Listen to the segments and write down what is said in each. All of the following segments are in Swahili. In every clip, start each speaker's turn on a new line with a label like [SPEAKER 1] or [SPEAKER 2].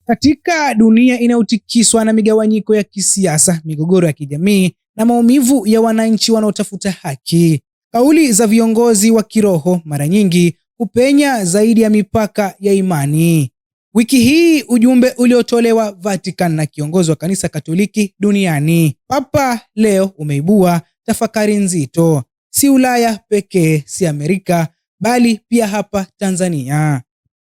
[SPEAKER 1] Katika dunia inayotikiswa na migawanyiko ya kisiasa, migogoro ya kijamii na maumivu ya wananchi wanaotafuta haki, kauli za viongozi wa kiroho mara nyingi hupenya zaidi ya mipaka ya imani. Wiki hii ujumbe uliotolewa Vatican na kiongozi wa kanisa Katoliki duniani, Papa Leo, umeibua tafakari nzito, si Ulaya pekee, si Amerika, bali pia hapa Tanzania.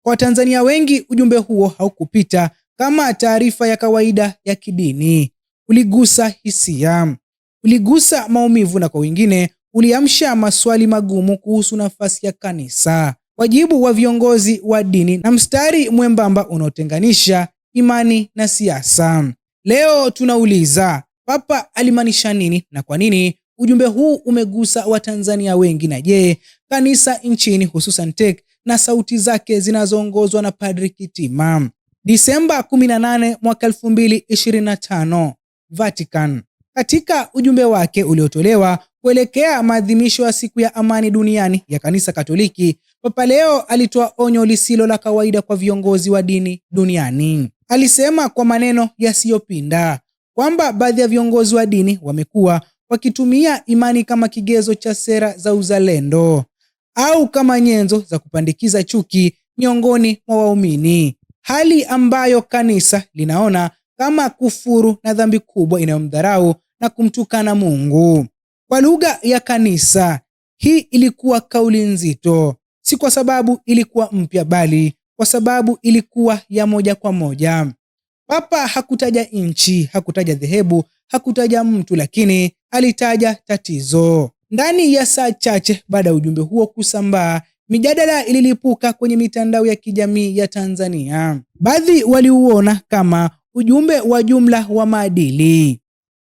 [SPEAKER 1] Kwa Watanzania wengi ujumbe huo haukupita kama taarifa ya kawaida ya kidini. Uligusa hisia, uligusa maumivu, na kwa wengine uliamsha maswali magumu kuhusu nafasi ya kanisa, wajibu wa viongozi wa dini na mstari mwembamba unaotenganisha imani na siasa. Leo tunauliza, Papa alimaanisha nini na kwa nini ujumbe huu umegusa Watanzania wengi? Na je, kanisa nchini, hususan TEC na sauti zake zinazoongozwa na Padri Kitima? Disemba 18 mwaka 2025, Vatican. Katika ujumbe wake uliotolewa kuelekea maadhimisho ya siku ya amani duniani ya kanisa Katoliki, Papa Leo alitoa onyo lisilo la kawaida kwa viongozi wa dini duniani. Alisema kwa maneno yasiyopinda kwamba baadhi ya viongozi wa dini wamekuwa wakitumia imani kama kigezo cha sera za uzalendo au kama nyenzo za kupandikiza chuki miongoni mwa waumini, hali ambayo kanisa linaona kama kufuru na dhambi kubwa inayomdharau na kumtukana Mungu. Kwa lugha ya kanisa, hii ilikuwa kauli nzito, si kwa sababu ilikuwa mpya, bali kwa sababu ilikuwa ya moja kwa moja. Papa hakutaja nchi, hakutaja dhehebu, hakutaja mtu, lakini alitaja tatizo. Ndani ya saa chache baada ya ujumbe huo kusambaa, mijadala ililipuka kwenye mitandao ya kijamii ya Tanzania. Baadhi waliuona kama ujumbe wa jumla wa maadili,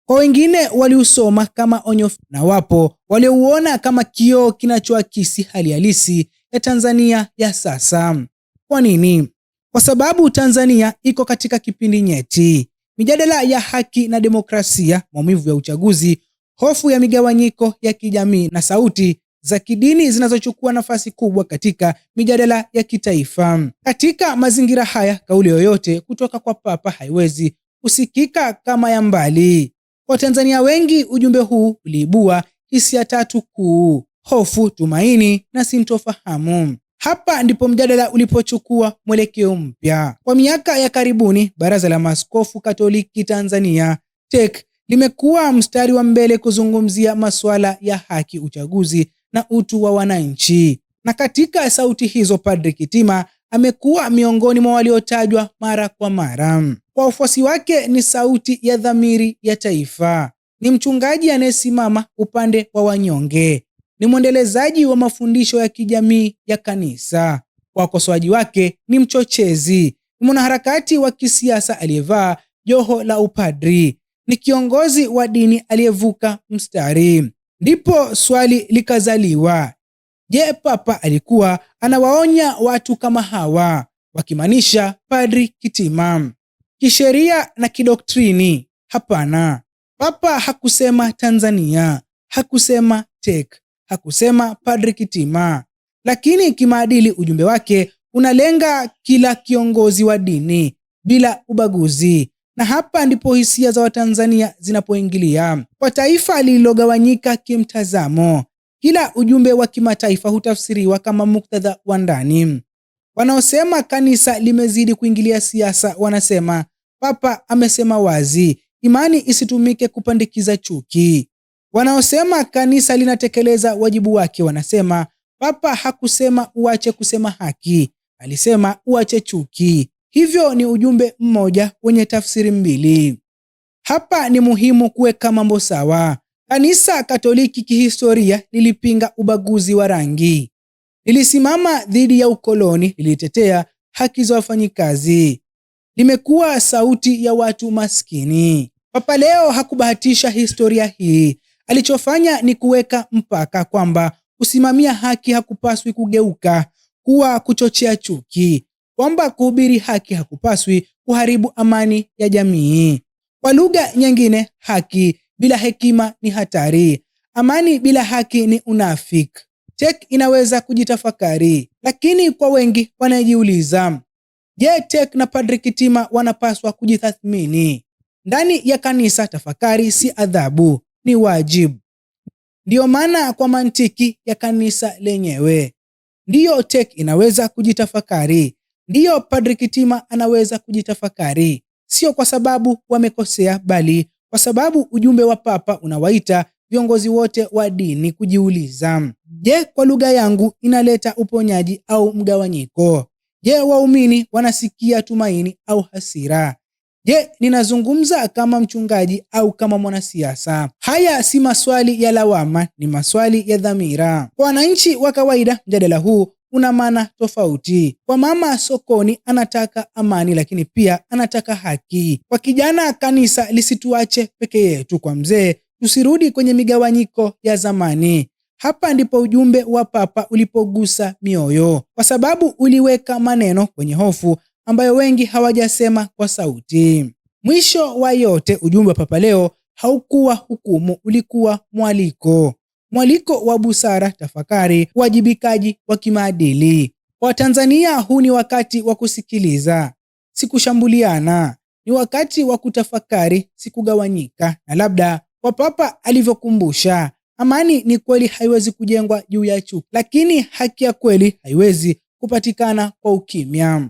[SPEAKER 1] kwa wengine waliusoma kama onyo, na wapo waliouona kama kioo kinachoakisi hali halisi ya Tanzania ya sasa. Kwa nini? Kwa sababu Tanzania iko katika kipindi nyeti. Mijadala ya haki na demokrasia, maumivu ya uchaguzi, hofu ya migawanyiko ya kijamii na sauti za kidini zinazochukua nafasi kubwa katika mijadala ya kitaifa. Katika mazingira haya, kauli yoyote kutoka kwa Papa haiwezi kusikika kama ya mbali. Kwa Tanzania wengi, ujumbe huu uliibua hisia tatu kuu: hofu, tumaini na sintofahamu. Hapa ndipo mjadala ulipochukua mwelekeo mpya. Kwa miaka ya karibuni, Baraza la Maaskofu Katoliki Tanzania, TEC, limekuwa mstari wa mbele kuzungumzia masuala ya haki, uchaguzi na utu wa wananchi. Na katika sauti hizo, Padri Kitima amekuwa miongoni mwa waliotajwa mara kwa mara. Kwa wafuasi wake ni sauti ya dhamiri ya taifa, ni mchungaji anayesimama upande wa wanyonge, ni mwendelezaji wa mafundisho ya kijamii ya kanisa. Kwa wakosoaji wake ni mchochezi, ni mwanaharakati wa kisiasa aliyevaa joho la upadri, ni kiongozi wa dini aliyevuka mstari. Ndipo swali likazaliwa: je, Papa alikuwa anawaonya watu kama hawa, wakimaanisha Padri Kitima? Kisheria na kidoktrini, hapana. Papa hakusema Tanzania, hakusema TEC, hakusema Padri Kitima. Lakini kimaadili ujumbe wake unalenga kila kiongozi wa dini bila ubaguzi. Na hapa ndipo hisia za Watanzania zinapoingilia. Kwa taifa lililogawanyika kimtazamo, kila ujumbe wa kimataifa hutafsiriwa kama muktadha wa ndani. Wanaosema kanisa limezidi kuingilia siasa wanasema Papa amesema wazi, imani isitumike kupandikiza chuki. Wanaosema kanisa linatekeleza wajibu wake wanasema Papa hakusema uache kusema haki, alisema uache chuki. Hivyo ni ujumbe mmoja wenye tafsiri mbili. Hapa ni muhimu kuweka mambo sawa. Kanisa Katoliki kihistoria lilipinga ubaguzi wa rangi, lilisimama dhidi ya ukoloni, lilitetea haki za wafanyikazi, limekuwa sauti ya watu maskini. Papa Leo hakubahatisha historia hii. Alichofanya ni kuweka mpaka kwamba kusimamia haki hakupaswi kugeuka kuwa kuchochea chuki, kwamba kuhubiri haki hakupaswi kuharibu amani ya jamii. Kwa lugha nyingine, haki bila hekima ni hatari, amani bila haki ni unafiki. TEC inaweza kujitafakari, lakini kwa wengi wanajiuliza, Je, TEC na Padri Kitima wanapaswa kujitathmini? Ndani ya kanisa, tafakari si adhabu, ni wajibu. Ndiyo maana kwa mantiki ya kanisa lenyewe, ndiyo TEC inaweza kujitafakari, ndiyo Padri Kitima anaweza kujitafakari, sio kwa sababu wamekosea, bali kwa sababu ujumbe wa Papa unawaita viongozi wote wa dini kujiuliza, je, kwa lugha yangu inaleta uponyaji au mgawanyiko? Je, waumini wanasikia tumaini au hasira? Je, ninazungumza kama mchungaji au kama mwanasiasa? Haya si maswali ya lawama, ni maswali ya dhamira. Kwa wananchi wa kawaida, mjadala huu una maana tofauti. Kwa mama sokoni, anataka amani, lakini pia anataka haki. Kwa kijana, kanisa lisituache peke yetu. Kwa mzee, tusirudi kwenye migawanyiko ya zamani. Hapa ndipo ujumbe wa Papa ulipogusa mioyo, kwa sababu uliweka maneno kwenye hofu ambayo wengi hawajasema kwa sauti. Mwisho wa yote, ujumbe wa Papa leo haukuwa hukumu, ulikuwa mwaliko. Mwaliko wa busara, tafakari, uwajibikaji wa kimaadili. Kwa Tanzania, huu ni wakati wa kusikiliza, si kushambuliana. Ni wakati wa kutafakari, si kugawanyika. Na labda kwa Papa alivyokumbusha, amani ni kweli haiwezi kujengwa juu ya chuki, lakini haki ya kweli haiwezi kupatikana kwa ukimya.